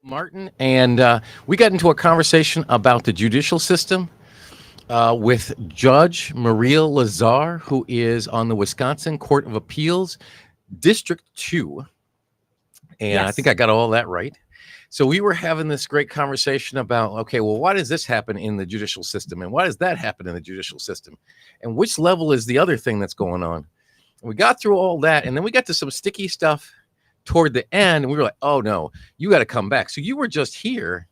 Martin, and we got into a conversation about the judicial system with Judge Maria Lazar, who is on the Wisconsin Court of Appeals, District 2. And I think Yes. I got all that right. So we were having this great conversation about, okay, well, why does this happen in the judicial system? And why does that happen in the judicial system? And which level is the other thing that's going on? And we got through all that, and then we got to some sticky stuff toward the end, and we were like, oh no, you got to come back. So you were just here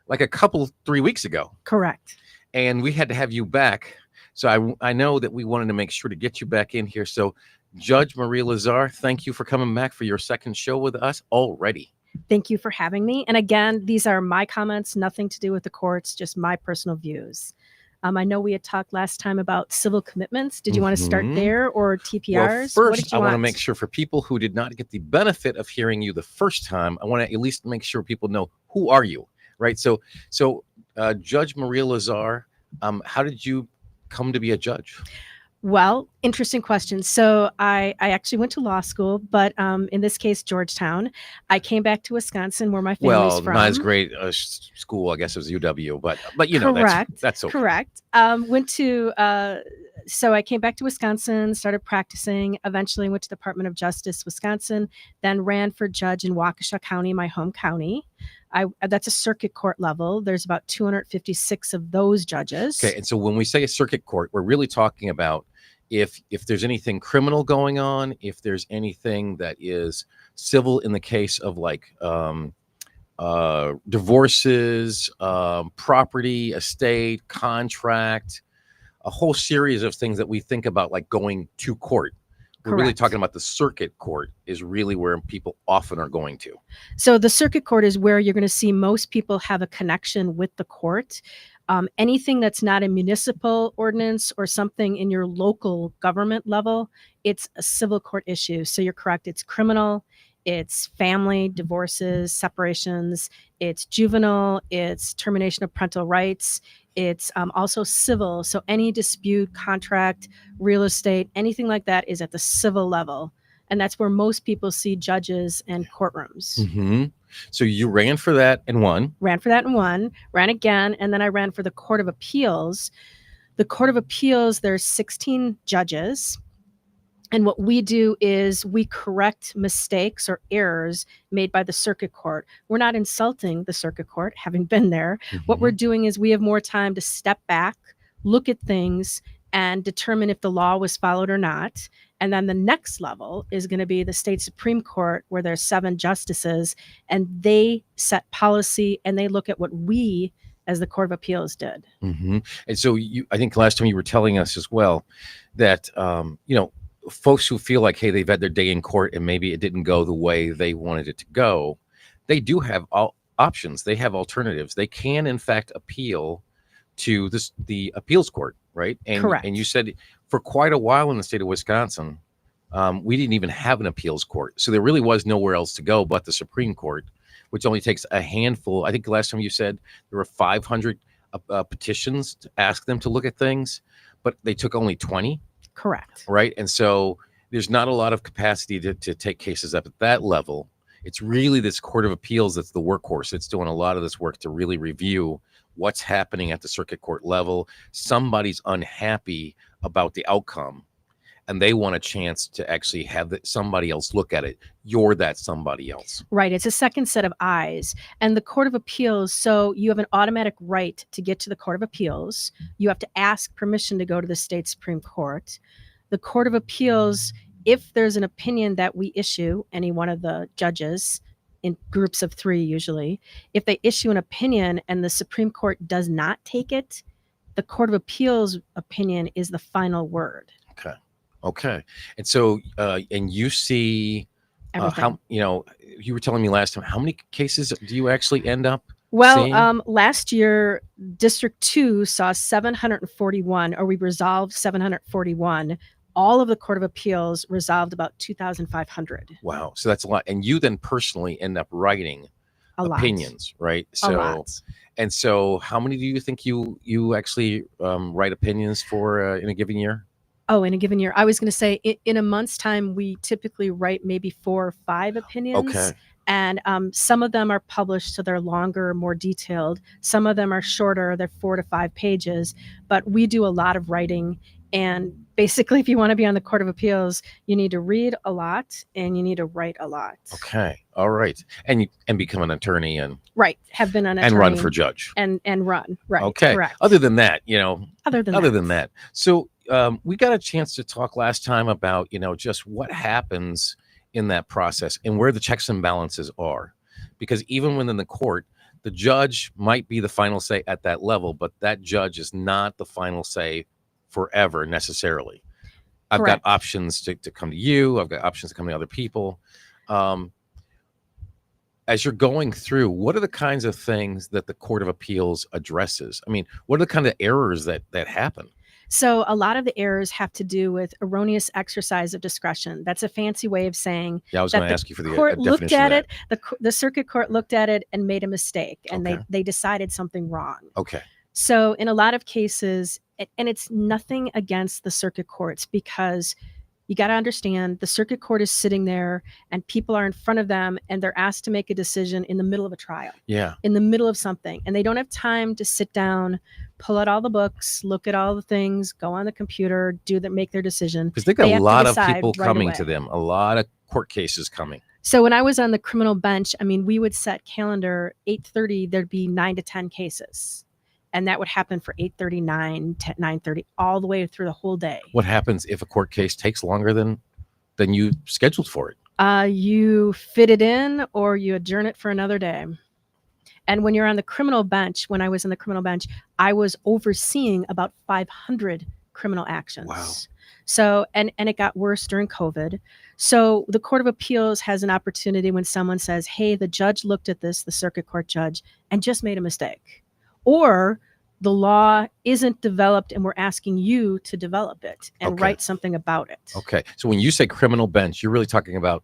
like a couple 3 weeks ago, Correct. and we had to have you back. So I know that we wanted to make sure to get you back in here. So Judge Maria Lazar, thank you for coming back for your second show with us already. Thank you for having me. And again, these are my comments, nothing to do with the courts, just my personal views. I know we had talked last time about civil commitments. Did you want to start Mhm. there or Well, TPRs? What did first, you I want to make sure for people who did not get the benefit of hearing you the first time, I want to at least make sure people know, who are you, right? So Judge Maria Lazar, how did you come to be a judge? Well, interesting question. So I actually went to law school, but in this case, Georgetown. I came back to Wisconsin, where my family's Well, from. not as great a school, I guess it was UW, but you know Correct. that's okay. Correct. Went to so I came back to Wisconsin, started practicing. Eventually, went to the Department of Justice, Wisconsin. Then ran for judge in Waukesha County, my home county. That's a circuit court level. There's about 256 of those judges. Okay, and so when we say a circuit court, we're really talking about if there's anything criminal going on, if there's anything that is civil in the case of like divorces, property, estate, contract, a whole series of things that we think about like going to court. We're really Correct. talking about the circuit court is really where people often are going to. So the circuit court is where you're going to see most people have a connection with the court. Anything that's not a municipal ordinance or something in your local government level, it's a civil court issue. So you're correct. It's criminal, it's family, divorces, separations, it's juvenile, it's termination of parental rights. It's also civil. So any dispute, contract, real estate, anything like that is at the civil level. And that's where most people see judges and courtrooms. Mm-hmm. So you ran for that and won. Ran for that and won, ran again, and then I ran for the Court of Appeals. The Court of Appeals, there's 16 judges. And what we do is we correct mistakes or errors made by the circuit court. We're not insulting the circuit court, having been there. What we're doing is we have more time to step back, look at things, and determine if the law was followed or not. And then the next level is going to be the state Supreme Court, where there's 7 justices, and they set policy and they look at what we as the Court of Appeals did. Mm-hmm. And so I think last time you were telling us as well that, folks who feel like, hey, they've had their day in court and maybe it didn't go the way they wanted it to go, they do have options. They have alternatives. They can, in fact, appeal to the appeals court, right? Correct. And you said for quite a while in the state of Wisconsin, we didn't even have an appeals court. So there really was nowhere else to go but the Supreme Court, which only takes a handful. I think the last time you said there were 500 petitions to ask them to look at things, but they took only 20. Correct. Right. And so there's not a lot of capacity to take cases up at that level. It's really this Court of Appeals that's the workhorse. It's doing a lot of this work to really review what's happening at the circuit court level. Somebody's unhappy about the outcome and they want a chance to actually have somebody else look at it. You're that somebody else. Right. It's a second set of eyes. And the Court of Appeals, so you have an automatic right to get to the Court of Appeals. You have to ask permission to go to the state Supreme Court. The Court of Appeals, if there's an opinion that we issue, any one of the judges, in groups of 3 usually, if they issue an opinion and the Supreme Court does not take it, the Court of Appeals opinion is the final word. Okay. And so, and you see how, you were telling me last time, how many cases do you actually end up seeing? Well, last year, District 2 saw 741, or we resolved 741. All of the Court of Appeals resolved about 2,500. Wow. So that's a lot. And you then personally end up writing opinions, right? A lot. And so how many do you think you actually write opinions for in a given year? Oh, in a given year. I was going to say in a month's time, we typically write maybe 4 or 5 opinions. Okay. And some of them are published, so they're longer, more detailed. Some of them are shorter, they're 4 to 5 pages. But we do a lot of writing. And basically, if you want to be on the Court of Appeals, you need to read a lot and you need to write a lot. Okay. All right. And become an attorney and Right. Have been an attorney. and run for judge. And run. Right. Okay. Correct. Other than that, Other than that. So we got a chance to talk last time about, just what happens in that process and where the checks and balances are. Because even within the court, the judge might be the final say at that level, but that judge is not the final say forever necessarily. I've Correct. got options to come to you. I've got options to come to other people. As you're going through, what are the kinds of things that the Court of Appeals addresses? I mean, what are the kind of errors that happen? So a lot of the errors have to do with erroneous exercise of discretion. That's a fancy way of saying Yeah, I was that going to the ask you for the court definition looked at of it. The circuit court looked at it and made a mistake, and Okay. they decided something wrong. Okay. So in a lot of cases, and it's nothing against the circuit courts, because you got to understand the circuit court is sitting there and people are in front of them and they're asked to make a decision in the middle of a trial, Yeah. in the middle of something, and they don't have time to sit down, pull out all the books, look at all the things, go on the computer, make their decision. Because they've got They a have to lot of decide people right coming away. to them, a lot of court cases coming. So when I was on the criminal bench, I mean, we would set calendar 8:30, there'd be 9 to 10 cases. And that would happen for 8:30, 9:30, all the way through the whole day. What happens if a court case takes longer than you scheduled for it? You fit it in or you adjourn it for another day. And when you're on the criminal bench, when I was in the criminal bench, I was overseeing about 500 criminal actions. Wow. So, and it got worse during COVID. So the Court of Appeals has an opportunity when someone says, hey, the judge looked at this, the circuit court judge, and just made a mistake. Or the law isn't developed and we're asking you to develop it and Okay. write something about it. Okay. So when you say criminal bench, you're really talking about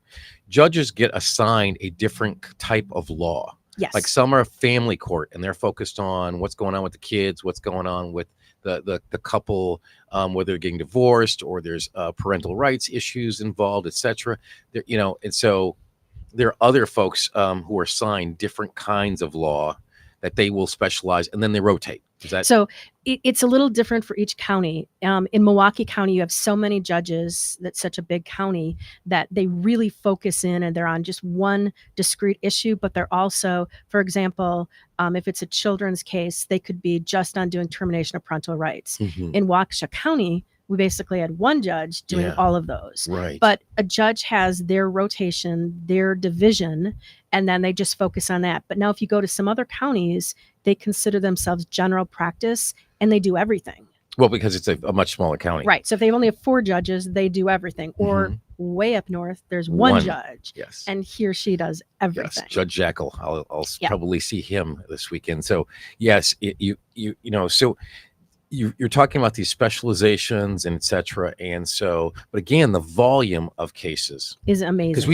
judges get assigned a different type of law. Yes. Like some are family court and they're focused on what's going on with the kids, what's going on with the couple, whether they're getting divorced or there's parental rights issues involved, etc. And so there are other folks who are assigned different kinds of law that they will specialize, and then they rotate. Is that so? It's a little different for each county. In Milwaukee County, you have so many judges, that's such a big county, that they really focus in and they're on just one discrete issue, but they're also, for example, if it's a children's case, they could be just on doing termination of parental rights. Mhm. In Waukesha County, we basically had one judge doing Yeah. all of those. right? But a judge has their rotation, their division, and then they just focus on that. But now if you go to some other counties, they consider themselves general practice and they do everything. Well, because it's a much smaller county. Right. So if they only have 4 judges, they do everything. Or Mhm. way up north, there's one One. judge Yes. and he or she does everything. Yes, Judge Jackal. I'll Yeah. probably see him this weekend. So yes, so you're talking about these specializations and etc. And so, but again, the volume of cases, Is amazing. because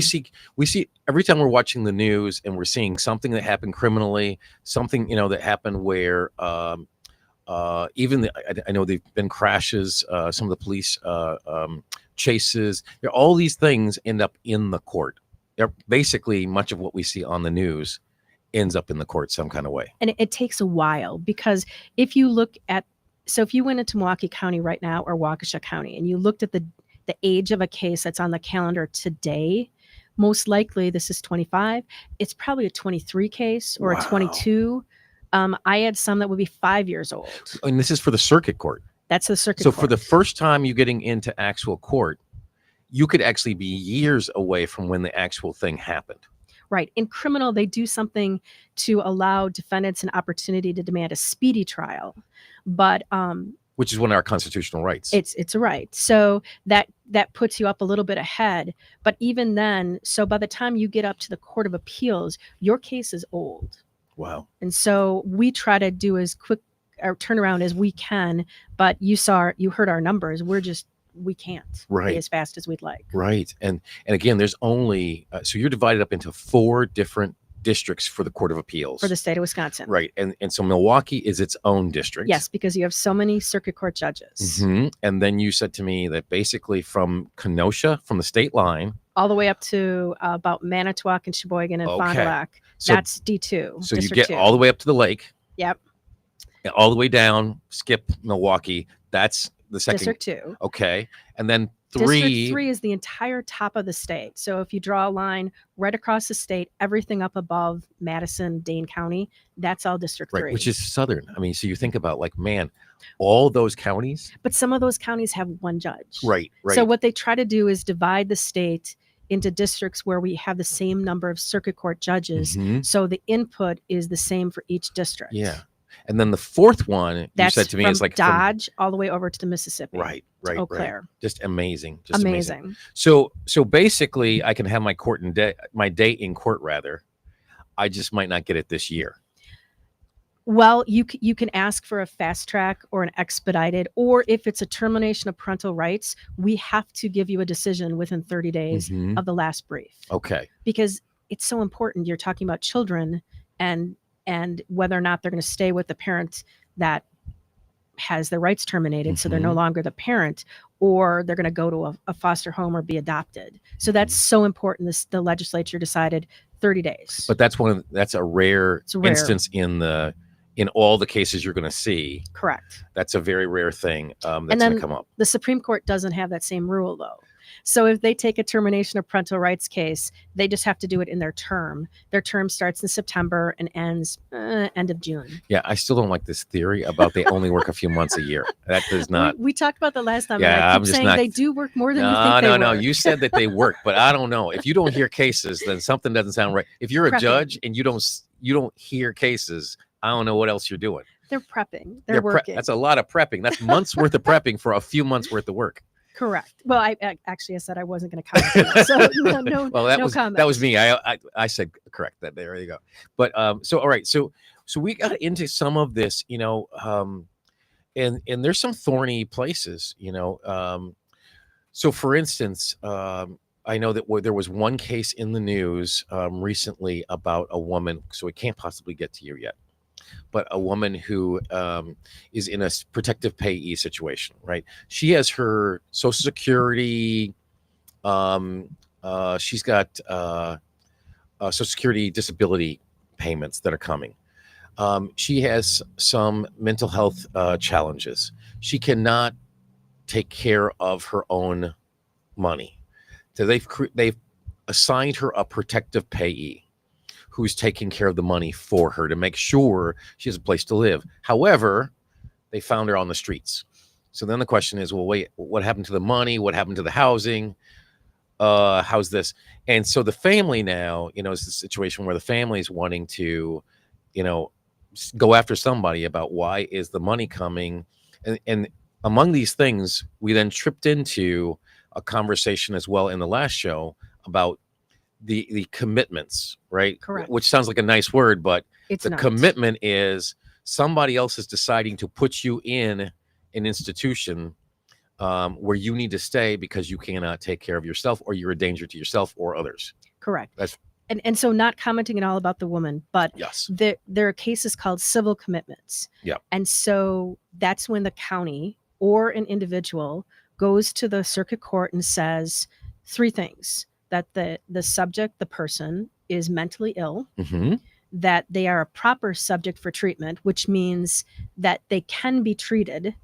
we see every time we're watching the news and we're seeing something that happened criminally, something that happened where even I know there've been crashes, some of the police chases. All these things end up in the court. They're basically much of what we see on the news ends up in the court some kind of way. And it takes a while, because if you look at, so if you went into Milwaukee County right now or Waukesha County and you looked at the age of a case that's on the calendar today, most likely this is 25, it's probably a 23 case or Wow. a 22. I had some that would be 5 years old. And this is for the circuit court. That's the circuit So court. for the first time you getting into actual court, you could actually be years away from when the actual thing happened. Right. In criminal, they do something to allow defendants an opportunity to demand a speedy trial. But Which is one of our constitutional rights. it's a right. So that puts you up a little bit ahead. But even then, so by the time you get up to the Court of Appeals, your case is old. Wow. And so we try to do as quick a turnaround as we can. But you heard our numbers. We can't Right. be as fast as we'd like. Right. And again, there's only so you're divided up into 4 different districts for the Court of Appeals. For the state of Wisconsin. Right. And so Milwaukee is its own district. Yes, because you have so many circuit court judges. Mhm. And then you said to me that basically from Kenosha, from the state line, all the way up to about Manitowoc and Sheboygan and Fond du Okay. Lac. So That's D2. so you District get 2. all the way up to the lake, Yep. all the way down, skip Milwaukee. That's the second. District 2. Okay. And then District 3. 3 is the entire top of the state. So if you draw a line right across the state, everything up above Madison, Dane County, that's all District 3. Right, which is southern. I mean, so you think about like, man, all those counties. But some of those counties have one judge. Right, right. So what they try to do is divide the state into districts where we have the same number of circuit court judges. Mhm. So the input is the same for each district. Yeah. And then the fourth one That's you said to me from is like Dodge all the way over to the Mississippi. right, to right, Eau right. Claire. Just amazing. Just amazing. Amazing. So basically I can have my my date in court rather. I just might not get it this year. Well, you can ask for a fast track or an expedited, or if it's a termination of parental rights, we have to give you a decision within 30 days Mhm. of the last brief. Okay. Because it's so important. You're talking about children and whether or not they're going to stay with the parent that has their rights terminated, so they're no Mhm. longer the parent, or they're going to go to a foster home or be adopted. So that's Mhm. so important. The legislature decided 30 days. But that's a rare It's rare. instance in all the cases you're going to see. Correct. That's a very rare thing that's And going then to come up. the Supreme Court doesn't have that same rule, though. So if they take a termination of parental rights case, they just have to do it in their term. Their term starts in September and ends end of June. Yeah, I still don't like this theory about they only work a few months a year. That does not. We talked about that last time. Yeah, and I I'm keep just saying not- they do work more than you No, think they no, no. work. You said that they work, but I don't know. If you don't hear cases, then something doesn't sound right. If you're a Prepping. judge and you don't hear cases, I don't know what else you're doing. They're prepping. They're Pre- working. That's a lot of prepping. That's months worth of prepping for a few months worth of work. Correct. Well, I actually I said I wasn't going to comment. on that, so no, Well, that no was comment. that was me. I said correct that. There you go. But so all right. So we got into some of this, and there's some thorny places, So for instance, I know that there was one case in the news recently about a woman. So we can't possibly get to you yet. But a woman who is in a protective payee situation, right? She has her Social Security. She's got Social Security disability payments that are coming. She has some mental health challenges. She cannot take care of her own money. So they've assigned her a protective payee who's taking care of the money for her to make sure she has a place to live. However, they found her on the streets. So then the question is, well, wait, what happened to the money? What happened to the housing? How's this? And so the family now, is the situation where the family is wanting to, go after somebody about why is the money coming? And among these things, we then tripped into a conversation as well in the last show about the commitments, right? Correct. Which sounds like a nice word, but It's the not. commitment is somebody else is deciding to put you in an institution where you need to stay because you cannot take care of yourself, or you're a danger to yourself or others. Correct. That's And so not commenting at all about the woman, but yes. there are cases called civil commitments. Yeah. And so that's when the county or an individual goes to the circuit court and says three things: that the subject, the person, is mentally ill, Mm-hmm. that they are a proper subject for treatment, which means that they can be treated,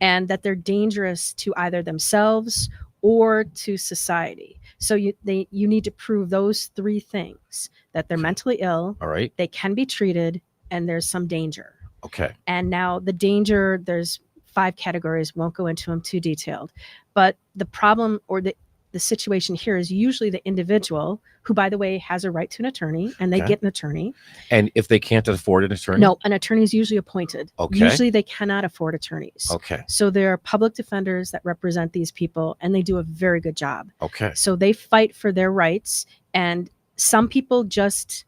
and that they're dangerous to either themselves or to society. So you need to prove those three things: that they're mentally ill, All right. they can be treated, and there's some danger. Okay. And now the danger, there's 5 categories, won't go into them too detailed. But the problem or the situation here is usually the individual, who, by the way, has a right to an attorney, and they Okay. get an attorney. And if they can't afford an attorney? No, an attorney is usually appointed. Okay. Usually they cannot afford attorneys. Okay. So there are public defenders that represent these people, and they do a very good job. Okay. So they fight for their rights, and some people just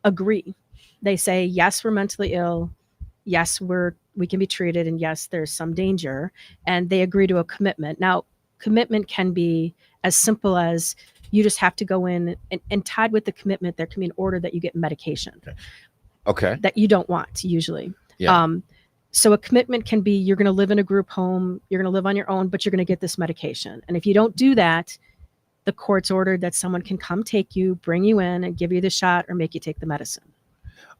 agree. They say, yes, we're mentally ill. Yes, we can be treated, and yes, there's some danger, and they agree to a commitment. Now, commitment can be as simple as you just have to go in, and tied with the commitment, there can be an order that you get medication Okay. that you don't want usually. Yeah. So a commitment can be, you're going to live in a group home, you're going to live on your own, but you're going to get this medication. And if you don't do that, the court's ordered that someone can come take you, bring you in, and give you the shot or make you take the medicine.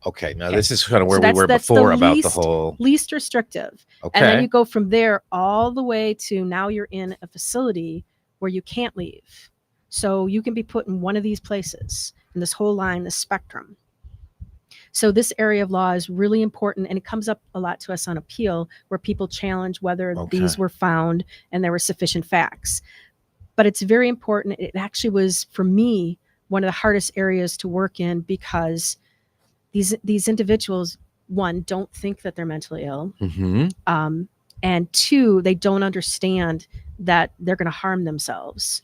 Okay. Now Okay. this is kind of where So we were that's the before about the whole. least restrictive. Okay. And then you go from there all the way to now you're in a facility where you can't leave. So you can be put in one of these places in this whole line, the spectrum. So this area of law is really important, and it comes up a lot to us on appeal where people challenge whether these Okay. were found and there were sufficient facts. But it's very important. It actually was, for me, one of the hardest areas to work in because these individuals, one, don't think that they're mentally ill, Mm-hmm. and two, they don't understand that they're going to harm themselves,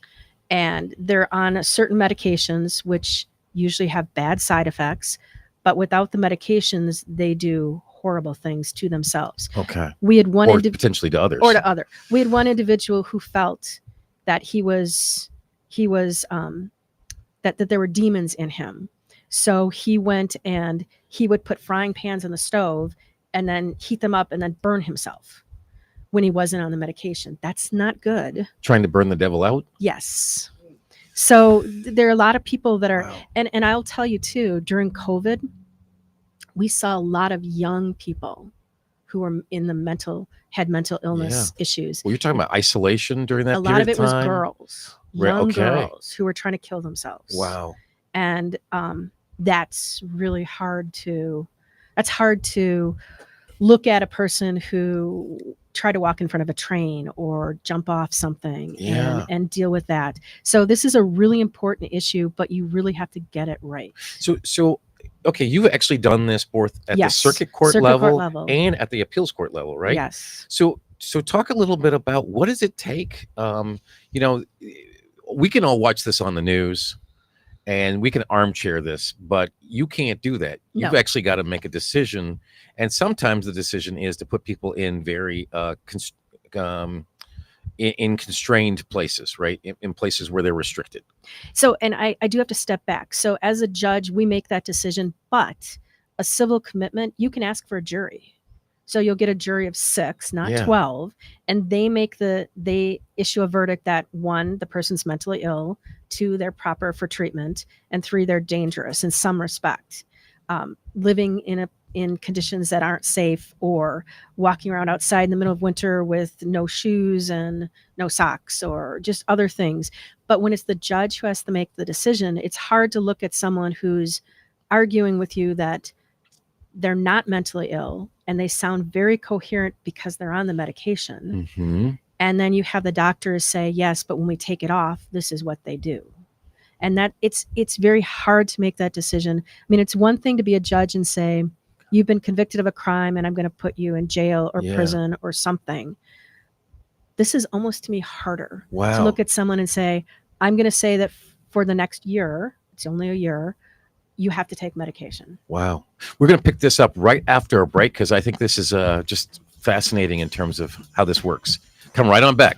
and they're on certain medications which usually have bad side effects, but without the medications they do horrible things to themselves. Okay. We had one Or potentially to others. or to other. We had one individual who felt that he was that there were demons in him. So he went and he would put frying pans on the stove and then heat them up and then burn himself when he wasn't on the medication. That's not good. Trying to burn the devil out. Yes. So there are a lot of people that are, Wow. and I'll tell you too, during COVID, we saw a lot of young people who were had mental illness issues. Well, you're talking about isolation during that A period lot of it of was time? girls, Right, young okay. girls who were trying to kill themselves. Wow. And that's really hard to look at a person who tried to walk in front of a train or jump off something Yeah. and deal with that. So this is a really important issue, but you really have to get it right. So okay, you've actually done this both at the Yes. circuit court Circuit court level level. and at the appeals court level, right? Yes. So talk a little bit about what does it take? You know, we can all watch this on the news and we can armchair this, but you can't do that. You've No. actually got to make a decision, and sometimes the decision is to put people in very in constrained places, right? In places where they're restricted. So, and I do have to step back. So as a judge, we make that decision, but a civil commitment, you can ask for a jury. So you'll get a jury of 6, not Yeah. 12, and they issue a verdict that 1, the person's mentally ill, 2, they're proper for treatment, and 3, they're dangerous in some respect. Living in conditions that aren't safe, or walking around outside in the middle of winter with no shoes and no socks, or just other things. But when it's the judge who has to make the decision, it's hard to look at someone who's arguing with you that they're not mentally ill and they sound very coherent because they're on the medication. Mm-hmm. And then you have the doctors say, yes, but when we take it off, this is what they do. And that it's very hard to make that decision. I mean, it's one thing to be a judge and say, you've been convicted of a crime and I'm going to put you in jail or prison or something. This is almost to me harder to look at someone and say, I'm going to say that for the next year, it's only a year, you have to take medication. Wow. We're going to pick this up right after a break because I think this is just fascinating in terms of how this works. Come right on back.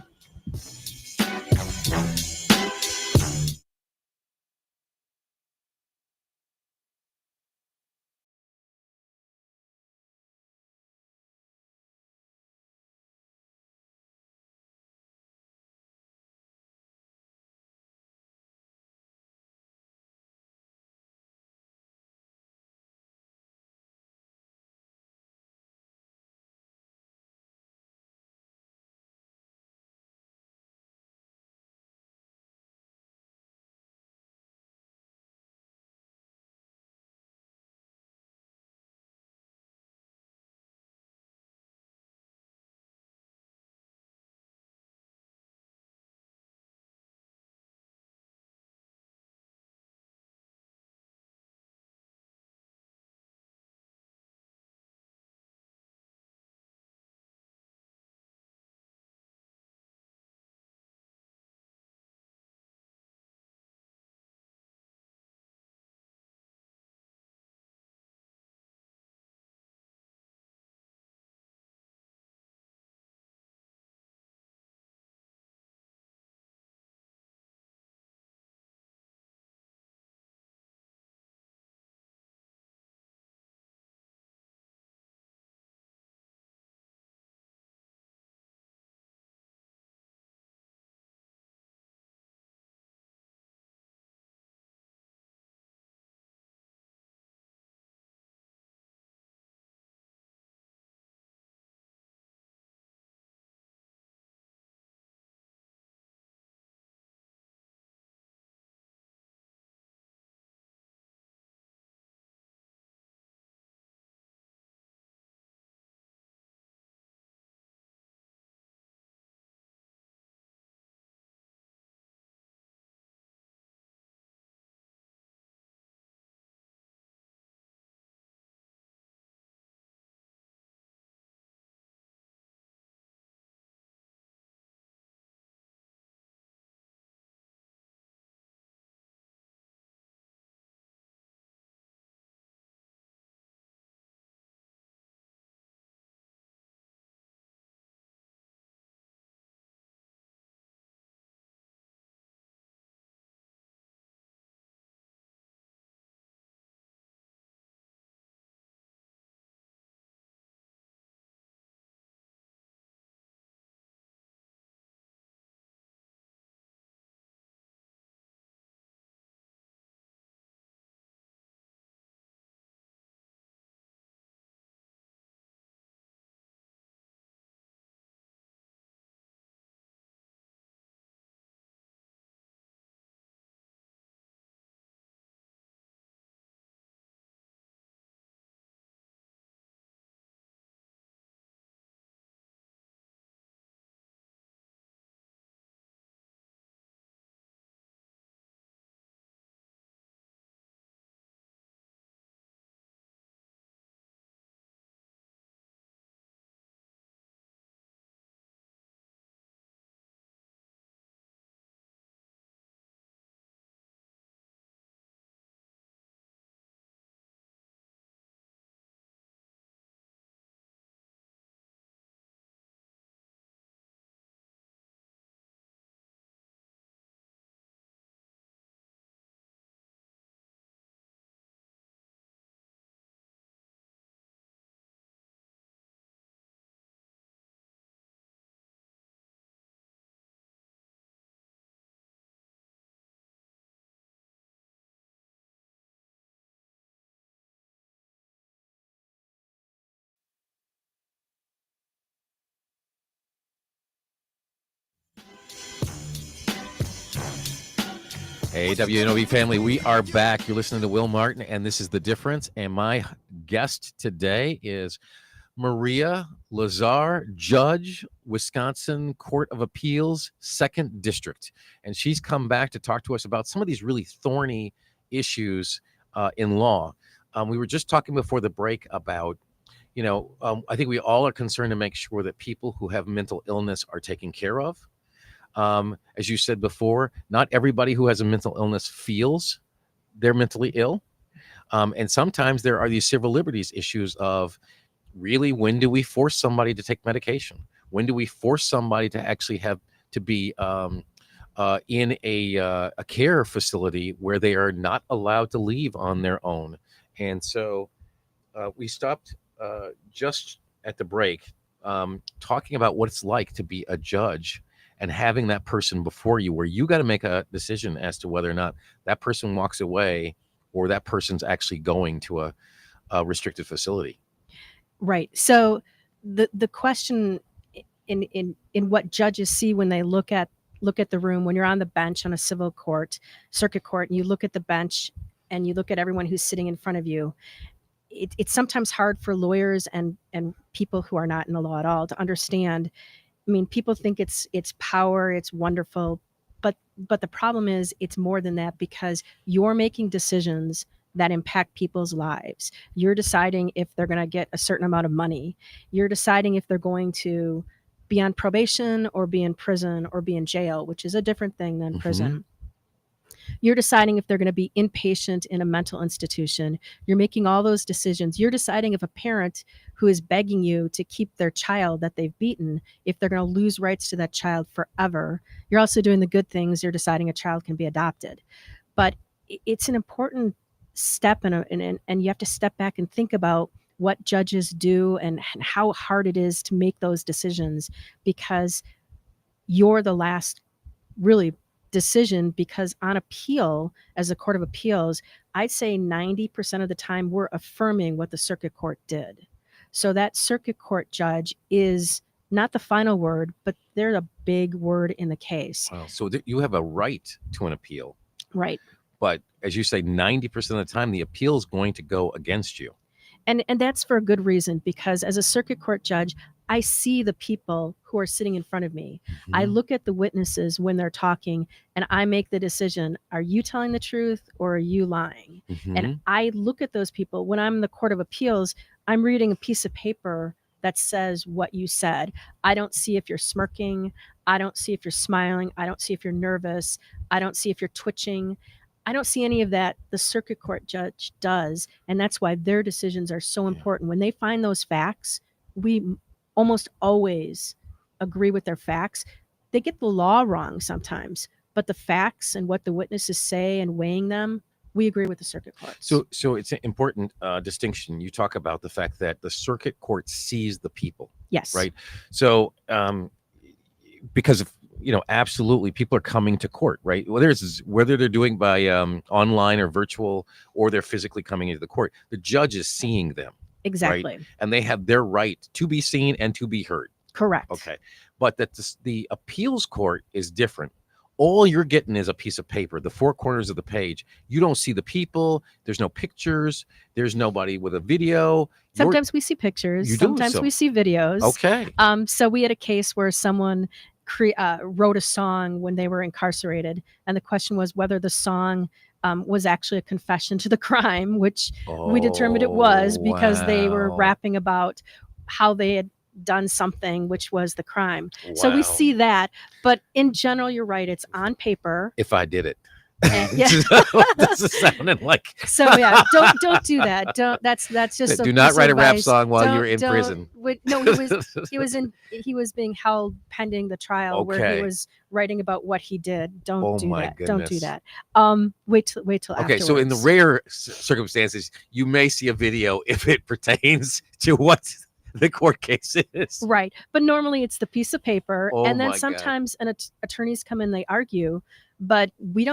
Hey, WNOV family, we are back. You're listening to Will Martin, and this is The Difference. And my guest today is Maria LAZAR, Judge, Wisconsin Court of Appeals, Second District. And she's come back to talk to us about some of these really thorny issues in law. We were just talking before the break about, I think we all are concerned to make sure that people who have mental illness are taken care of. As you said before, not everybody who has a mental illness feels they're mentally ill. And sometimes there are these civil liberties issues of really, when do we force somebody to take medication? When do we force somebody to actually have to be in a care facility where they are not allowed to leave on their own? And so we stopped just at the break talking about what it's like to be a judge and having that person before you, where you got to make a decision as to whether or not that person walks away or that person's actually going to a restricted facility. Right. So the question in what judges see when they look at the room, when you're on the bench on a civil court, circuit court, and you look at the bench and you look at everyone who's sitting in front of you, it's sometimes hard for lawyers and people who are not in the law at all to understand. I mean, people think it's power, it's wonderful, but the problem is it's more than that, because you're making decisions that impact people's lives. You're deciding if they're going to get a certain amount of money. You're deciding if they're going to be on probation or be in prison or be in jail, which is a different thing than prison. You're deciding if they're going to be inpatient in a mental institution. You're making all those decisions. You're deciding if a parent who is begging you to keep their child that they've beaten, if they're going to lose rights to that child forever. You're also doing the good things. You're deciding a child can be adopted. But it's an important step, and you have to step back and think about what judges do and how hard it is to make those decisions, because you're the last really decision. Because on appeal, as a court of appeals, I'd say 90% of the time we're affirming what the circuit court did. So that circuit court judge is not the final word, but they're a big word in the case. Wow. So you have a right to an appeal. Right. But as you say, 90% of the time, the appeal is going to go against you. And that's for a good reason, because as a circuit court judge, I see the people who are sitting in front of me. I look at the witnesses when they're talking, and I make the decision, are you telling the truth or are you lying? And I look at those people. When I'm in the court of appeals, I'm reading a piece of paper that says what you said. I don't see if you're smirking. I don't see if you're smiling. I don't see if you're nervous. I don't see if you're twitching. I don't see any of that. The circuit court judge does. And that's why their decisions are so important. When they find those facts, we almost always agree with their facts. They get the law wrong sometimes, but the facts and what the witnesses say and weighing them, we agree with the circuit courts. So it's an important distinction. You talk about the fact that the circuit court sees the people. Yes. Right. So because of, absolutely, people are coming to court, right? Whether they're doing by online or virtual, or they're physically coming into the court, the judge is seeing them. Exactly. Right? And they have their right to be seen and to be heard. Correct. Okay. But that the appeals court is different. All you're getting is a piece of paper, the four corners of the page. You don't see the people. There's no pictures. There's nobody with a video. Sometimes we see pictures. You do, Sometimes we see videos. Okay. So we had a case where someone wrote a song when they were incarcerated, and the question was whether the song was actually a confession to the crime, which we determined it was, because they were rapping about how they had done something which was the crime. Wow. So we see that, but in general, you're right, it's on paper. If I did it. Yeah. This is sounding like. So yeah, don't do that. That's just. Do not write a rap song while you're in prison. No, he was being held pending the trial, where he was writing about what he did. Don't do that. Goodness. Don't do that. Wait till afterwards. Okay, so in the rare circumstances, you may see a video if it pertains to what the court case is. Right, but normally it's the piece of paper, and then sometimes attorneys come in, they argue. But we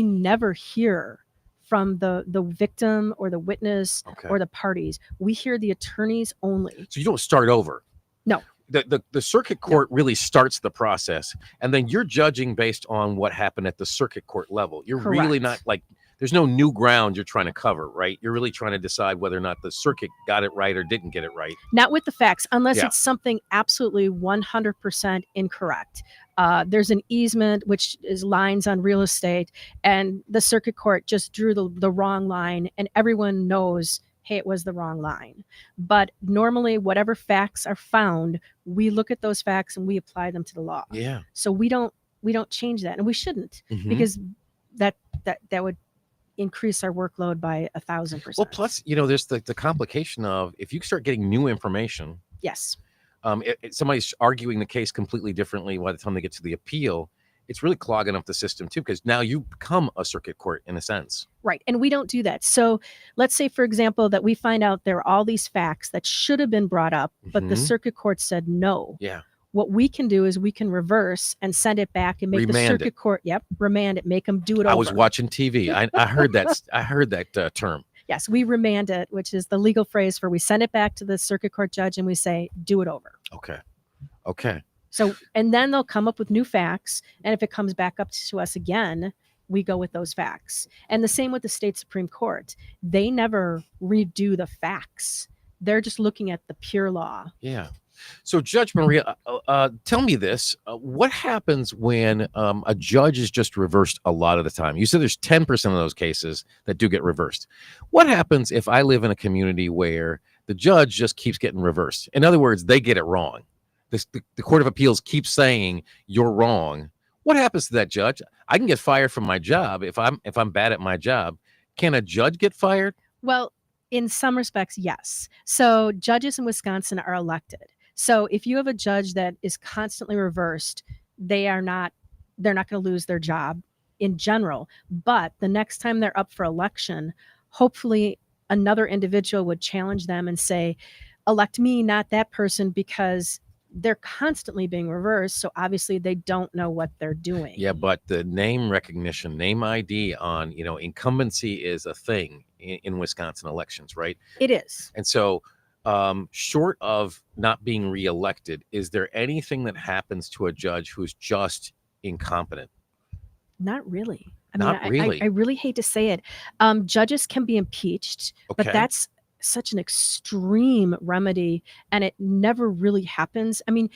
never hear from the victim or the witness or the parties. We hear the attorneys only. So you don't start over. No. the circuit court really starts the process, and then you're judging based on what happened at the circuit court level. You're really not Correct. like, there's no new ground you're trying to cover, right? You're really trying to decide whether or not the circuit got it right or didn't get it right. Not with the facts, unless Yeah. it's something absolutely 100% incorrect. There's an easement, which is lines on real estate, and the circuit court just drew the wrong line, and everyone knows, hey, it was the wrong line. But normally, whatever facts are found, we look at those facts and we apply them to the law. Yeah. So we don't change that, and we shouldn't, Mhm. because that would increase our workload by 1,000%. Well, plus, there's the complication of, if you start getting new information, yes, somebody's arguing the case completely differently by the time they get to the appeal, it's really clogging up the system too, because now you become a circuit court in a sense. right. And we don't do that. So let's say, for example, that we find out there are all these facts that should have been brought up, but the Mhm. circuit court said no. Yeah. What we can do is we can reverse and send it back and make the Remand circuit it. court, remand it, make them do it over. I was watching TV. I heard that. I heard that term. Yes, we remand it, which is the legal phrase for we send it back to the circuit court judge and we say, do it over. Okay. So, and then they'll come up with new facts. And if it comes back up to us again, we go with those facts. And the same with the state Supreme Court. They never redo the facts. They're just looking at the pure law. Yeah. So, Judge Maria, tell me this. What happens when a judge is just reversed a lot of the time? You said there's 10% of those cases that do get reversed. What happens if I live in a community where the judge just keeps getting reversed? In other words, they get it wrong. The Court of Appeals keeps saying you're wrong. What happens to that judge? I can get fired from my job if I'm bad at my job. Can a judge get fired? Well, in some respects, yes. So judges in Wisconsin are elected. So if you have a judge that is constantly reversed, they're not going to lose their job in general. But the next time they're up for election, hopefully another individual would challenge them and say, elect me, not that person, because they're constantly being reversed. So obviously they don't know what they're doing. Yeah, but the name recognition, name ID on, incumbency is a thing in Wisconsin elections, right? It is. And so, short of not being reelected, is there anything that happens to a judge who's just incompetent? Not really. Not really. I really hate to say it. Judges can be impeached, but Okay. that's such an extreme remedy, and it never really happens. I mean,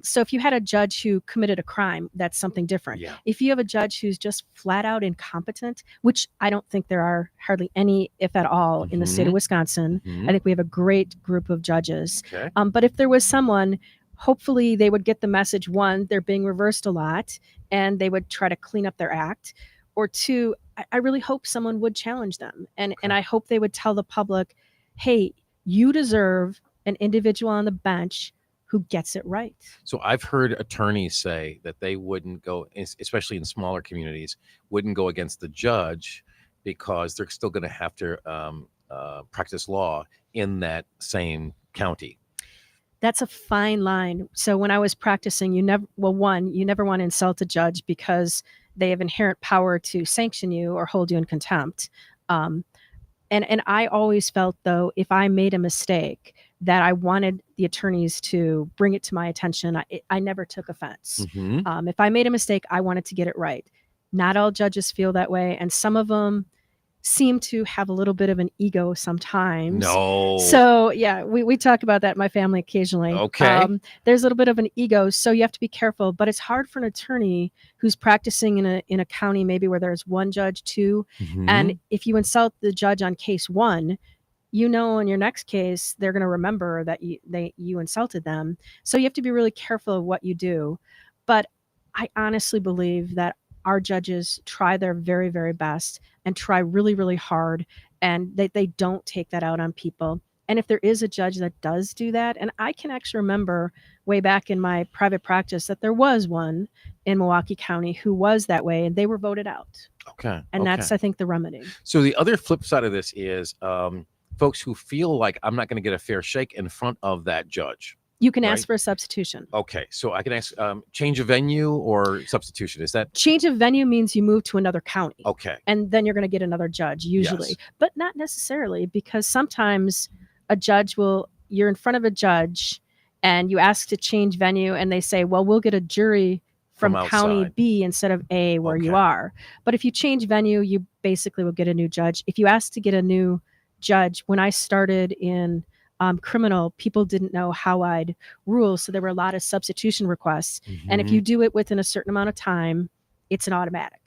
so if you had a judge who committed a crime, that's something different. Yeah. If you have a judge who's just flat out incompetent, which I don't think there are hardly any, if at all, in the state of Mhm. Wisconsin, Mhm. I think we have a great group of judges. Okay. But if there was someone, hopefully they would get the message, one, they're being reversed a lot, and they would try to clean up their act. Or two, I really hope someone would challenge them. And I hope they would tell the public, hey, you deserve an individual on the bench who gets it right. So I've heard attorneys say that they wouldn't go, especially in smaller communities, wouldn't go against the judge because they're still going to have to practice law in that same county. That's a fine line. So when I was practicing, you never want to insult a judge because they have inherent power to sanction you or hold you in contempt. And I always felt, though, if I made a mistake, that I wanted the attorneys to bring it to my attention. I never took offense. Mhm. If I made a mistake, I wanted to get it right. Not all judges feel that way, and some of them seem to have a little bit of an ego sometimes. No. So yeah, we talk about that in my family occasionally. Okay. There's a little bit of an ego, so you have to be careful. But it's hard for an attorney who's practicing in a county maybe where there's one judge, two, Mhm. and if you insult the judge on case one, in your next case they're going to remember that you insulted them. So you have to be really careful of what you do. But I honestly believe that our judges try their very, very best and try really, really hard, and they don't take that out on people. And if there is a judge that does do that, and I can actually remember way back in my private practice that there was one in Milwaukee County who was that way, and they were voted out. Okay. And okay. that's, I think, the remedy. So the other flip side of this is folks who feel like I'm not going to get a fair shake in front of that judge. You can Right. ask for a substitution. Okay, so I can ask change of venue or substitution. Is that Change of venue means you move to another county. okay? And then you're going to get another judge usually, Yes. but not necessarily, because sometimes you're in front of a judge and you ask to change venue, and they say, well, we'll get a jury from county outside. B instead of A where you Okay. are. But if you change venue, you basically will get a new judge. If you ask to get a new judge, when I started in criminal, people didn't know how I'd rule. So there were a lot of substitution requests. And if Mhm. you do it within a certain amount of time, it's an automatic.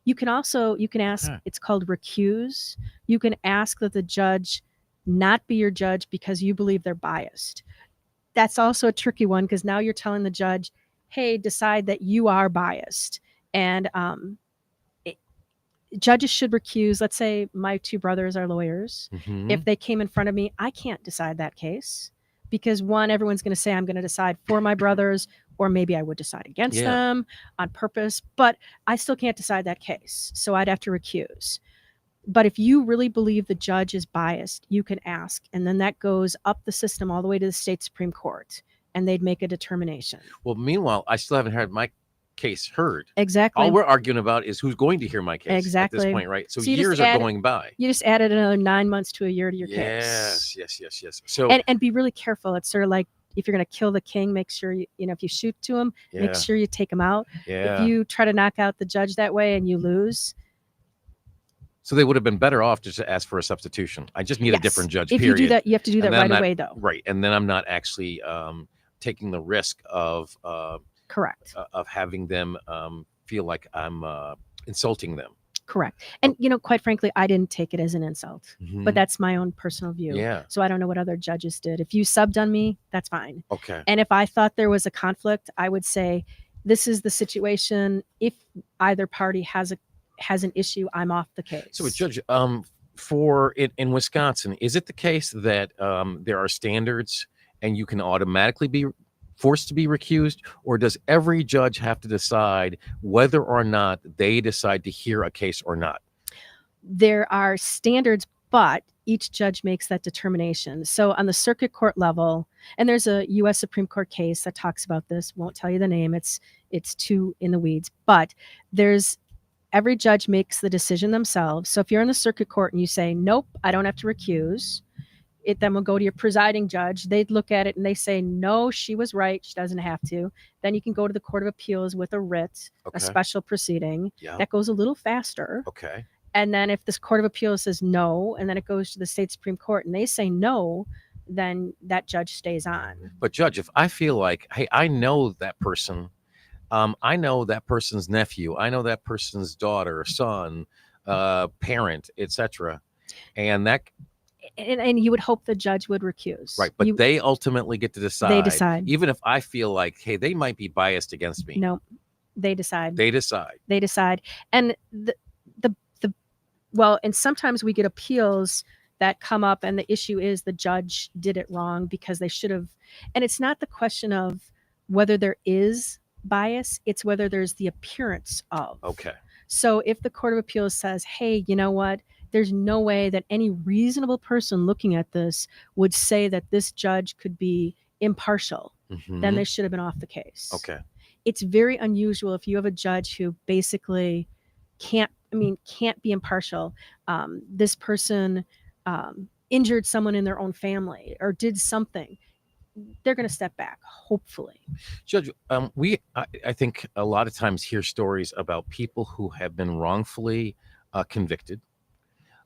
You can ask, Okay. it's called recuse. You can ask that the judge not be your judge because you believe they're biased. That's also a tricky one because now you're telling the judge, hey, decide that you are biased. And it, judges should recuse. Let's say my two brothers are lawyers. If Mhm. they came in front of me, I can't decide that case because one, everyone's going to say I'm going to decide for my brothers, or maybe I would decide against Yeah. them on purpose, but I still can't decide that case. So I'd have to recuse. But if you really believe the judge is biased, you can ask. And then that goes up the system all the way to the state Supreme Court, and they'd make a determination. Well, meanwhile, I still haven't had my case heard. Exactly. All we're arguing about is who's going to hear my case at this Exactly. point, right? So So you just years are add- going by. You just added another 9 months to a year to your Yes, case. yes, yes, yes. So And be really careful. It's sort of like if you're going to kill the king, make sure if you shoot to him, make yeah, sure you take him out. yeah. If you try to knock out the judge that way and you lose, So they would have been better off just to ask for a substitution. I just need a yes. different judge. If Period. you do that, you have to do that And then right I'm not- away, though. Right, and then I'm not actually taking the risk of Correct. having them feel like I'm insulting them. Correct. And quite frankly, I didn't take it as an insult, Mhm. but that's my own personal view. Yeah. So I don't know what other judges did. If you subbed on me, that's fine. Okay. And if I thought there was a conflict, I would say, this is the situation. If either party has an issue, I'm off the case. So, Judge, for in Wisconsin, is it the case that there are standards and you can automatically be forced to be recused, or does every judge have to decide whether or not they decide to hear a case or not? There are standards, but each judge makes that determination. So on the circuit court level, and there's a U.S. Supreme Court case that talks about this. Won't tell you the name. It's too in the weeds. But every judge makes the decision themselves. So if you're in the circuit court and you say, nope, I don't have to recuse, it then will go to your presiding judge. They'd look at it and they say, no, she was right. She doesn't have to. Then you can go to the Court of Appeals with a writ, a special proceeding. Yeah. That goes a little faster. Okay. And then if this Court of Appeals says no, and then it goes to the state Supreme Court and they say no, then that judge stays on. But Judge, if I feel like, hey, I know that person, I know that person's nephew, I know that person's daughter, son, parent, etc., and that and you would hope the judge would recuse. Right, but they ultimately get to decide. They decide. Even if I feel like, hey, they might be biased against me. No, they decide. They decide. They decide. And and sometimes we get appeals that come up and the issue is the judge did it wrong because they should have. And it's not the question of whether there is bias, it's whether there's the appearance of. Okay. So if the Court of Appeals says, hey, you know what? There's no way that any reasonable person looking at this would say that this judge could be impartial, then they should have been off the case. Okay. It's very unusual if you have a judge who basically can't be impartial. This person injured someone in their own family or did something. They're going to step back, hopefully. Judge, I think a lot of times hear stories about people who have been wrongfully convicted,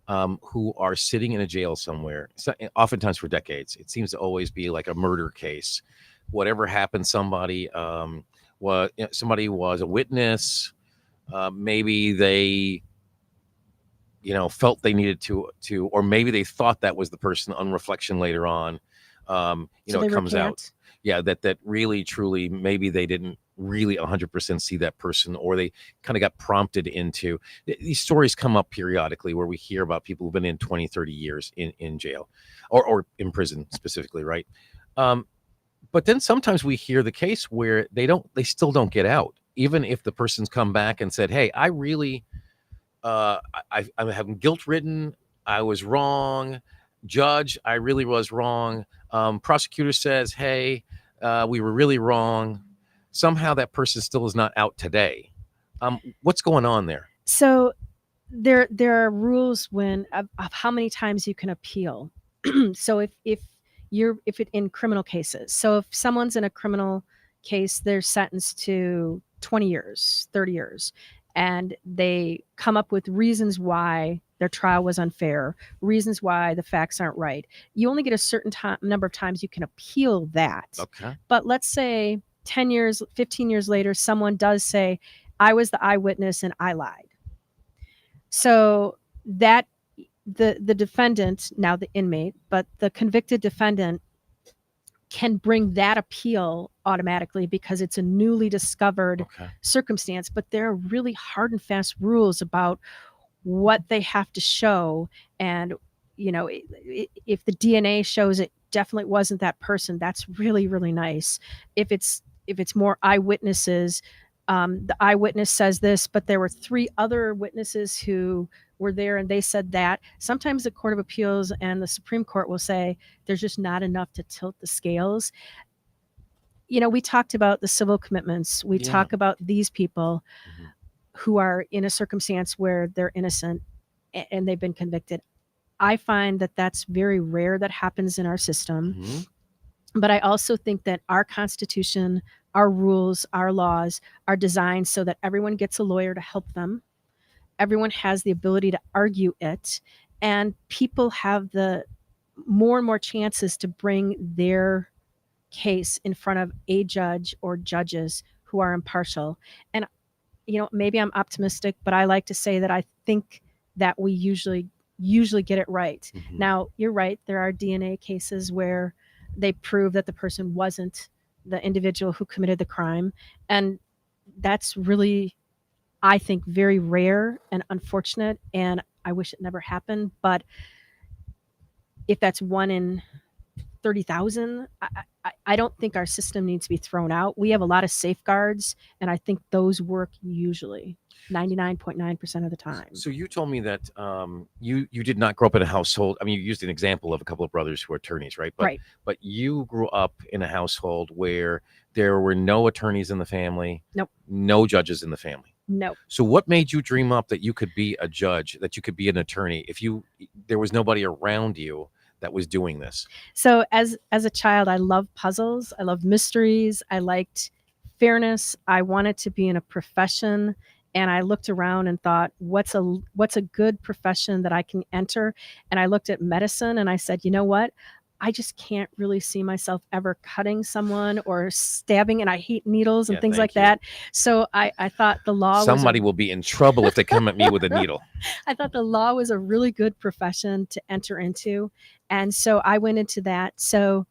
who are sitting in a jail somewhere, oftentimes for decades. It seems to always be like a murder case. Whatever happened, somebody was a witness. Maybe they, felt they needed to, or maybe they thought that was the person on reflection later on. It comes out. Yeah, that really, truly, maybe they didn't really 100% see that person, or they kind of got prompted into. These stories come up periodically where we hear about people who've been in 20, 30 years in jail or in prison specifically, right? But then sometimes we hear the case where they still don't get out, even if the person's come back and said, hey, I really, I'm having guilt ridden. I was wrong. Judge, I really was wrong. Prosecutor says, hey, we were really wrong. Somehow that person still is not out today. What's going on there? So there are rules of how many times you can appeal. So if if it in criminal cases. So if someone's in a criminal case, they're sentenced to 20 years, 30 years, and they come up with reasons why their trial was unfair, reasons why the facts aren't right. You only get a certain number of times you can appeal that. Okay. But let's say 10 years, 15 years later, someone does say, I was the eyewitness and I lied. So that the defendant, now the inmate, but the convicted defendant can bring that appeal automatically because it's a newly discovered Okay. circumstance. But there are really hard and fast rules about what they have to show. And, if the DNA shows it definitely wasn't that person, that's really, really nice. If it's more eyewitnesses, the eyewitness says this, but there were 3 other witnesses who were there and they said that. Sometimes the Court of Appeals and the Supreme Court will say there's just not enough to tilt the scales. We talked about the civil commitments. We Yeah. talk about these people Mhm. who are in a circumstance where they're innocent and they've been convicted. I find that that's very rare that happens in our system. Mhm. But I also think that our Constitution, our rules, our laws are designed so that everyone gets a lawyer to help them. Everyone has the ability to argue it, and people have the more and more chances to bring their case in front of a judge or judges who are impartial. And maybe I'm optimistic, but I like to say that I think that we usually get it right. Mhm. Now, you're right, there are DNA cases where they prove that the person wasn't the individual who committed the crime, and that's really, I think, very rare and unfortunate, and I wish it never happened. But if that's 1 in 30,000, I don't think our system needs to be thrown out. We have a lot of safeguards, and I think those work usually 99.9% of the time. So you told me that you did not grow up in a household. I mean, you used an example of a couple of brothers who are attorneys, right? But Right. but you grew up in a household where there were no attorneys in the family, Nope. no judges in the family. No. So what made you dream up that you could be a judge, that you could be an attorney if there was nobody around you that was doing this? So as a child, I loved puzzles. I loved mysteries. I liked fairness. I wanted to be in a profession, and I looked around and thought, what's a good profession that I can enter? And I looked at medicine and I said, you know what? I just can't really see myself ever cutting someone or stabbing, and I hate needles and Yeah, things thank like you. that. So I thought the law was Somebody will be in trouble if they come at me with a needle. I thought the law was a really good profession to enter into. And so I went into that. So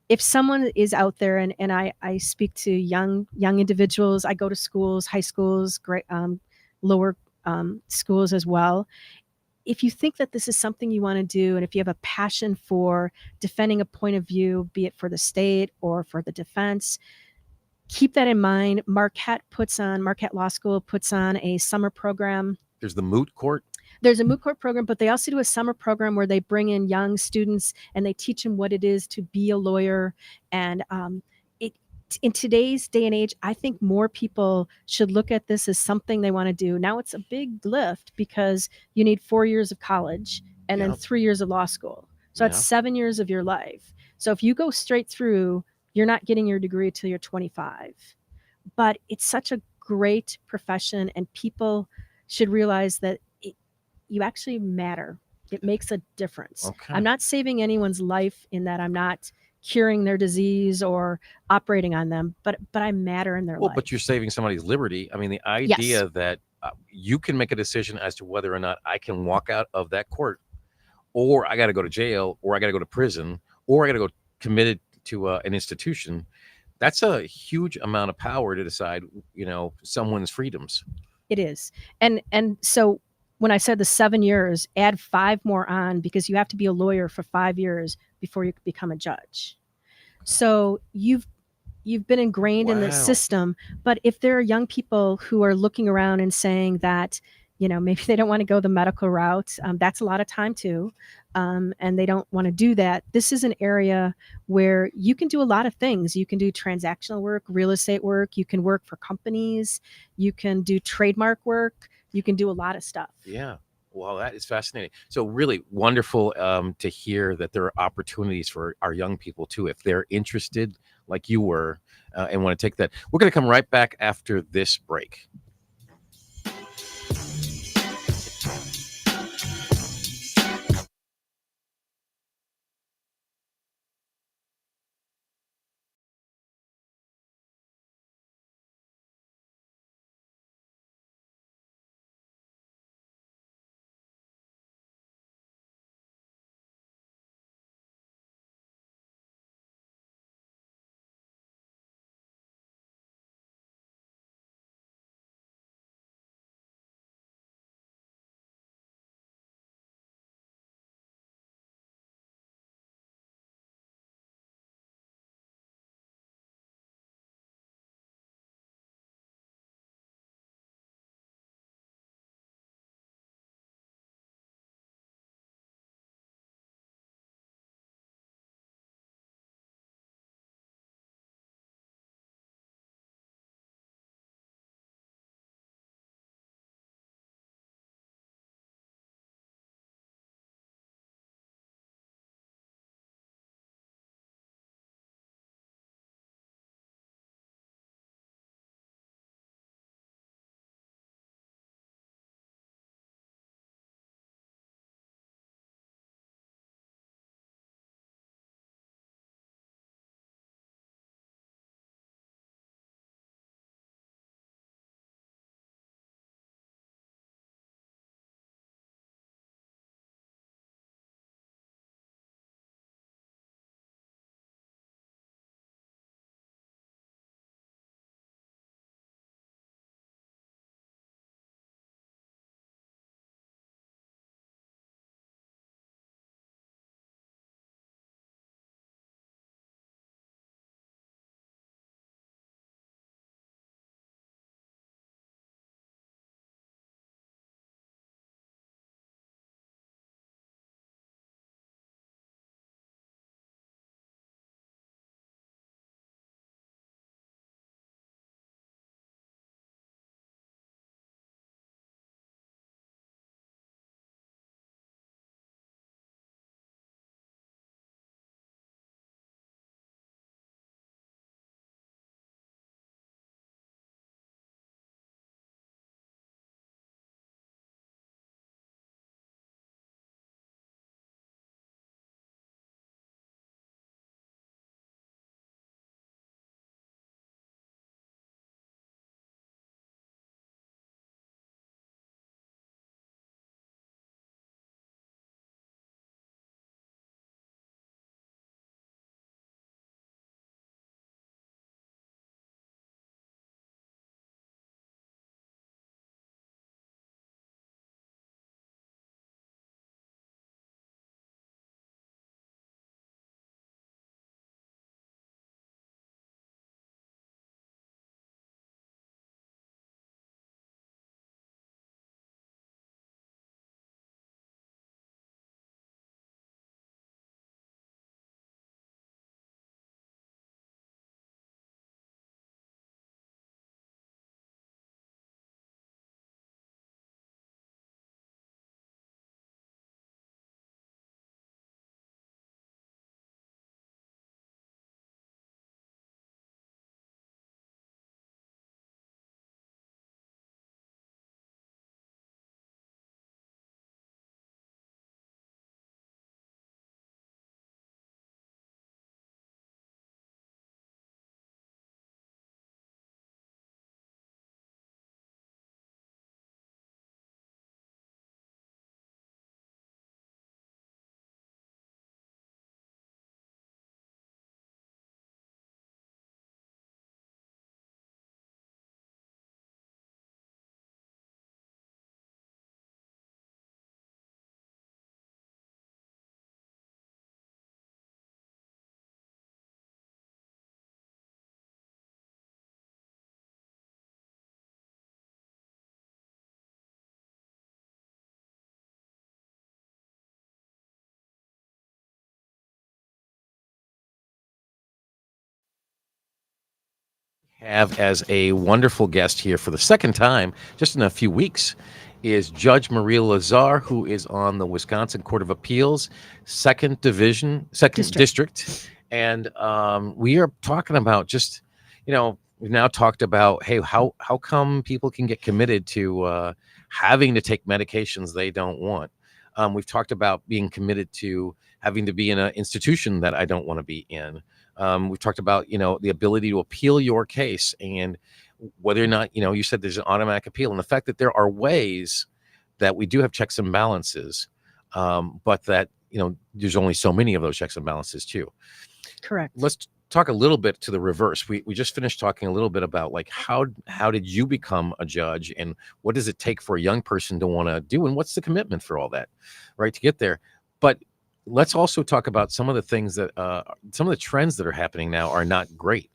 if someone is out there, and I speak to young individuals, I go to schools, high schools, great, lower schools as well. If you think that this is something you want to do, and if you have a passion for defending a point of view, be it for the state or for the defense, keep that in mind. Marquette Law School puts on a summer program. There's the moot court. There's a moot court program, but they also do a summer program where they bring in young students and they teach them what it is to be a lawyer. And in today's day and age, I think more people should look at this as something they want to do. Now it's a big lift because you need 4 years of college and then Yep. 3 years of law school. So that's Yeah. 7 years of your life. So if you go straight through, you're not getting your degree till you're 25. But it's such a great profession, and people should realize that you actually matter. It makes a difference. Okay. I'm not saving anyone's life in that I'm not curing their disease or operating on them, but I matter in their Well, life. but you're saving somebody's liberty. I mean, the idea that you can make a decision as to whether or not I can walk out of that court, or I got to go to jail, or I got to go to prison, or I got to go committed to an institution. That's a huge amount of power to decide, someone's freedoms. It is. And so when I said the 7 years, add 5 more on, because you have to be a lawyer for 5 years before you become a judge. So you've been ingrained in the Wow. system. But if there are young people who are looking around and saying that, maybe they don't want to go the medical route, that's a lot of time too, and they don't want to do that. This is an area where you can do a lot of things. You can do transactional work, real estate work. You can work for companies. You can do trademark work. You can do a lot of stuff. Yeah. Well, that is fascinating. So, really wonderful to hear that there are opportunities for our young people too, if they're interested, like you were, and want to take that. We're going to come right back after this break. Have as a wonderful guest here for the second time, just in a few weeks, is Judge Maria Lazar, who is on the Wisconsin Court of Appeals, second division, second district. And we are talking about just, we've now talked about, hey, how come people can get committed to having to take medications they don't want? We've talked about being committed to having to be in an institution that I don't want to be in. We've talked about, the ability to appeal your case, and whether or not, you said there's an automatic appeal, and the fact that there are ways that we do have checks and balances, but that, there's only so many of those checks and balances too. Correct. Let's talk a little bit to the reverse. We just finished talking a little bit about, like, how did you become a judge, and what does it take for a young person to want to do, and what's the commitment for all that, right, to get there. But let's also talk about some of the things that some of the trends that are happening now are not great.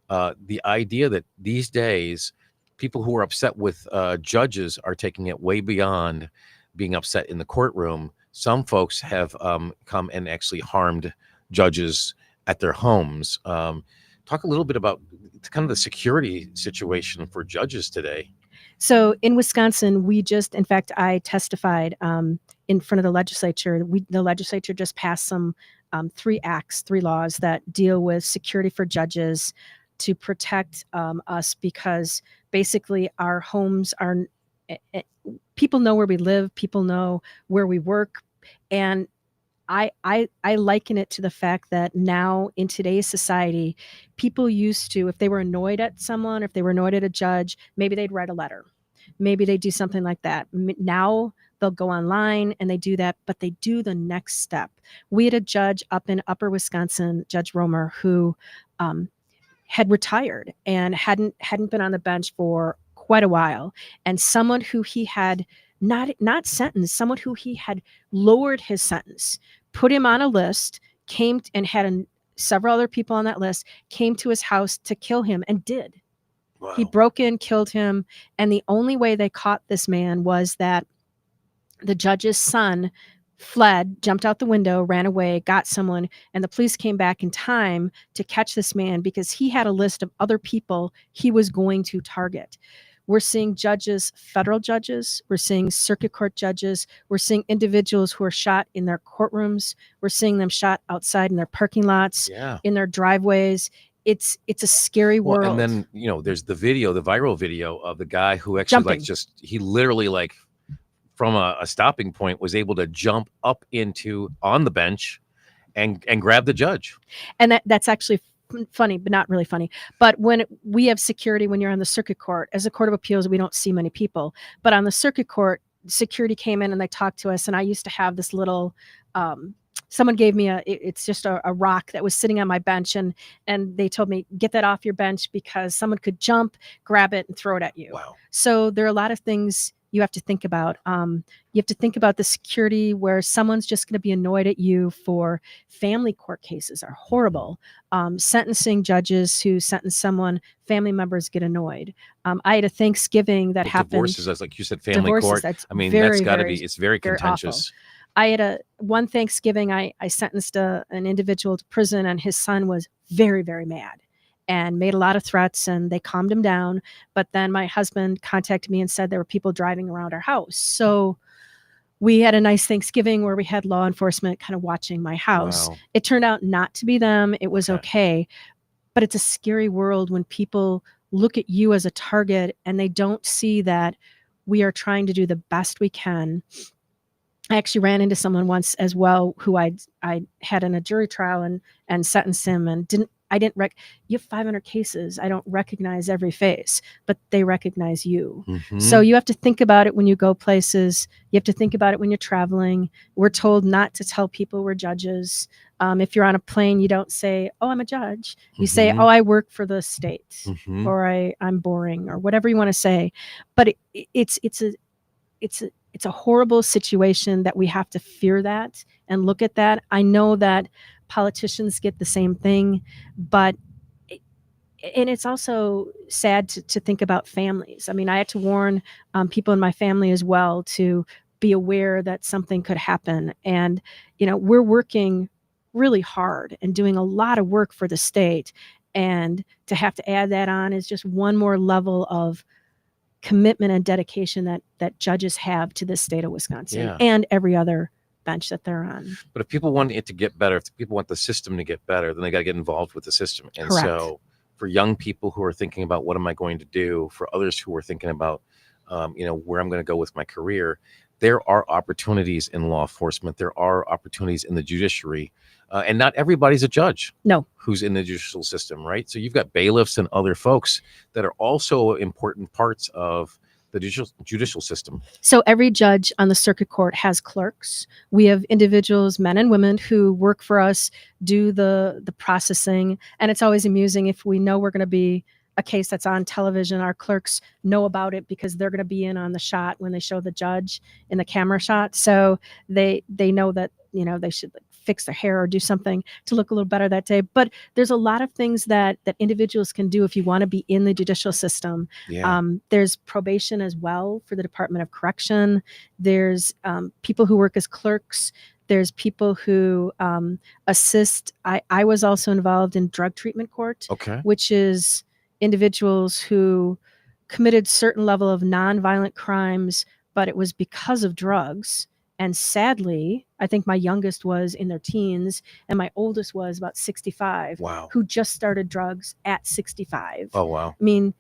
The idea that these days people who are upset with judges are taking it way beyond being upset in the courtroom. Some folks have come and actually harmed judges at their homes. Talk a little bit about kind of the security situation for judges today. So in Wisconsin, in fact, I testified in front of the legislature. The legislature just passed some 3 laws that deal with security for judges to protect us, because basically our homes are, people know where we live, people know where we work. And I liken it to the fact that now in today's society, people used to, if they were annoyed at someone, if they were annoyed at a judge, maybe they'd write a letter. Maybe they do something like that. Now they'll go online and they do that, but they do the next step. We had a judge up in Upper Wisconsin, Judge Romer, who had retired and hadn't been on the bench for quite a while, and someone who he had not sentenced, someone who he had lowered his sentence, put him on a list, came and had several other people on that list, came to his house to kill him, and did. Wow. He broke in, killed him, and the only way they caught this man was that the judge's son fled, jumped out the window, ran away, got someone, and the police came back in time to catch this man because he had a list of other people he was going to target. We're seeing judges, federal judges, we're seeing circuit court judges, we're seeing individuals who are shot in their courtrooms, we're seeing them shot outside in their parking lots, in their driveways. It's a scary world. And then, there's the viral video of the guy who actually Jumping. he literally, from a stopping point, was able to jump up on the bench and grab the judge. And that's actually funny, but not really funny. But when we have security, when you're on the circuit court, as a court of appeals, we don't see many people. But on the circuit court, security came in and they talked to us. And I used to have this little, someone gave me it's just a rock that was sitting on my bench. And they told me, get that off your bench because someone could jump, grab it, and throw it at you. Wow. So there are a lot of things you have to think about. You have to think about the security where someone's just going to be annoyed at you. For family court cases are horrible. Sentencing judges who sentence someone, family members get annoyed. I had a Thanksgiving that happened. Divorces, as like you said, family divorces, court. That's got to be, it's very contentious. I had one Thanksgiving, I sentenced an individual to prison, and his son was very, very mad and made a lot of threats, and they calmed him down. But then my husband contacted me and said there were people driving around our house. So we had a nice Thanksgiving where we had law enforcement kind of watching my house. Wow. It turned out not to be them. It was okay. But it's a scary world when people look at you as a target and they don't see that we are trying to do the best we can. I actually ran into someone once as well who I had in a jury trial and sentenced him, and you have 500 cases. I don't recognize every face, but they recognize you. Mm-hmm. So you have to think about it when you go places. You have to think about it when you're traveling. We're told not to tell people we're judges. If you're on a plane, you don't say, oh, I'm a judge. You say, oh, I work for the state, or I'm boring, or whatever you want to say. But it's a horrible situation that we have to fear that and look at that. I know that politicians get the same thing, but it's also sad to think about families. I mean, I had to warn people in my family as well to be aware that something could happen. And, we're working really hard and doing a lot of work for the state. And to have to add that on is just one more level of commitment and dedication that judges have to the state of Wisconsin Yeah. and every other bench that they're on. But if people want it to get better, if people want the system to get better, then they got to get involved with the system. And Correct. so for young people who are thinking about what am I going to do, for others who are thinking about, where I'm going to go with my career, there are opportunities in law enforcement. There are opportunities in the judiciary. And not everybody's a judge. No. Who's in the judicial system, right? So you've got bailiffs and other folks that are also important parts of the judicial system. So every judge on the circuit court has clerks. We have individuals, men and women, who work for us, do the processing. And it's always amusing if we know we're going to be a case that's on television, our clerks know about it because they're going to be in on the shot when they show the judge in the camera shot. So they know that, they should fix their hair or do something to look a little better that day. But there's a lot of things that individuals can do if you want to be in the judicial system. Yeah. There's probation as well for the Department of Correction. There's people who work as clerks. There's people who assist. I was also involved in drug treatment court, Okay. which is individuals who committed certain level of nonviolent crimes, but it was because of drugs. And sadly, I think my youngest was in their teens and my oldest was about 65. Wow. Who just started drugs at 65. Oh, wow. I mean,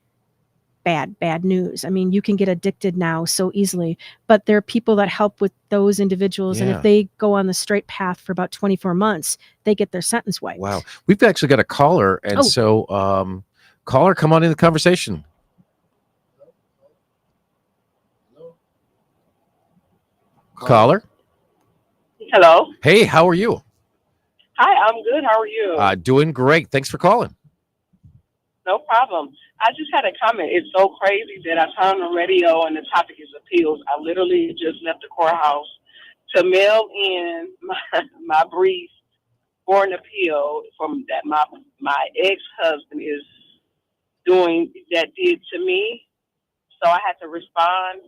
bad news. I mean, you can get addicted now so easily, but there are people that help with those individuals. And Yeah. if they go on the straight path for about 24 months, they get their sentence wiped. Wow. We've actually got a caller. And so, caller, come on in the conversation. Caller. Hello. Hey, how are you? Hi, I'm good. How are you? Doing great. Thanks for calling. No problem. I just had a comment. It's so crazy that I turned on the radio and the topic is appeals. I literally just left the courthouse to mail in my brief for an appeal from that my ex-husband is doing that did to me. So I had to respond,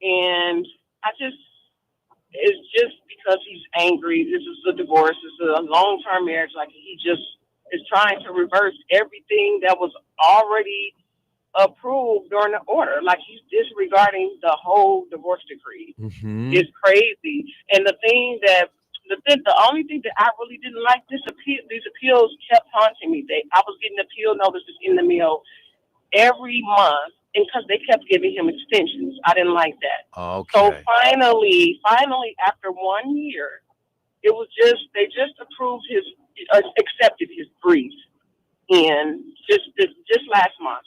and it's just because he's angry. This is a divorce. It's a long-term marriage. Like, he just is trying to reverse everything that was already approved during the order. Like, he's disregarding the whole divorce decree. Mm-hmm. It's crazy. And the only thing that I really didn't like, these appeals kept haunting me. I was getting appeal notices in the mail every month, and because they kept giving him extensions. I didn't like that. Okay. So finally, after 1 year, they just approved accepted his brief, and just last month.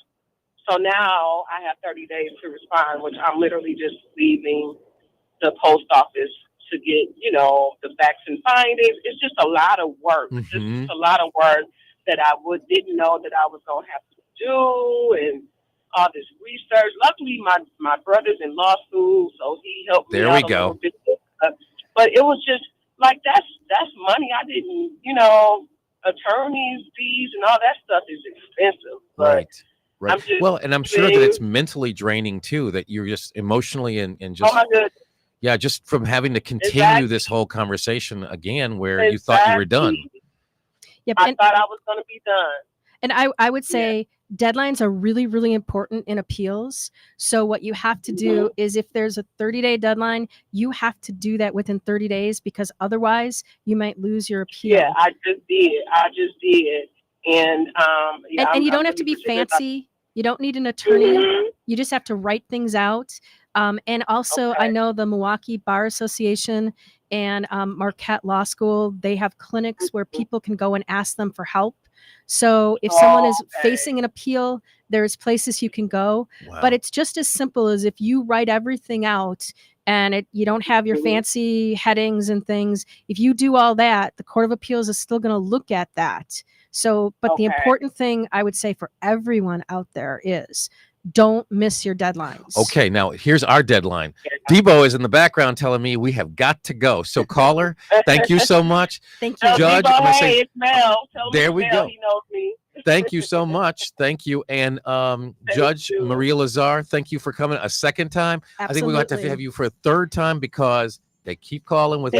So now I have 30 days to respond, which I'm literally just leaving the post office to get, the facts and findings. It's just a lot of work. Mm-hmm. It's just a lot of work that I didn't know that I was going to have to do, and all this research. Luckily, my brother's in law school, so he helped me There out we a go. little bit. But it was just like, that's money I didn't, attorneys fees and all that stuff is expensive. But Right. Well, and I'm sure that it's mentally draining too, that you're just emotionally and just, oh my goodness. Yeah, just from having to continue Exactly. this whole conversation again where you thought you were done. Yep. I thought I was going to be done. And I would say deadlines are really, really important in appeals. So what you have to do is, if there's a 30-day deadline, you have to do that within 30 days, because otherwise you might lose your appeal. Yeah, I just did. And you don't have to be fancy. You don't need an attorney. Mm-hmm. You just have to write things out. And also, I know the Milwaukee Bar Association and Marquette Law School, they have clinics where people can go and ask them for help. So if someone is facing an appeal, there's places you can go. Wow. But it's just as simple as, if you write everything out and you don't have your fancy headings and things, if you do all that, the Court of Appeals is still going to look at that. So, but the important thing I would say for everyone out there is, don't miss your deadlines. Okay, now here's our deadline. Debo is in the background telling me we have got to go. So, caller, thank you so much. Thank you. Judge, Debo, I'm gonna say, it's Mel. Tell there me we Mel, go. He knows me. Thank you so much. Thank you. And Judge you. Maria LAZAR, thank you for coming a second time. Absolutely. I think we're going to have you for a third time, because they keep calling with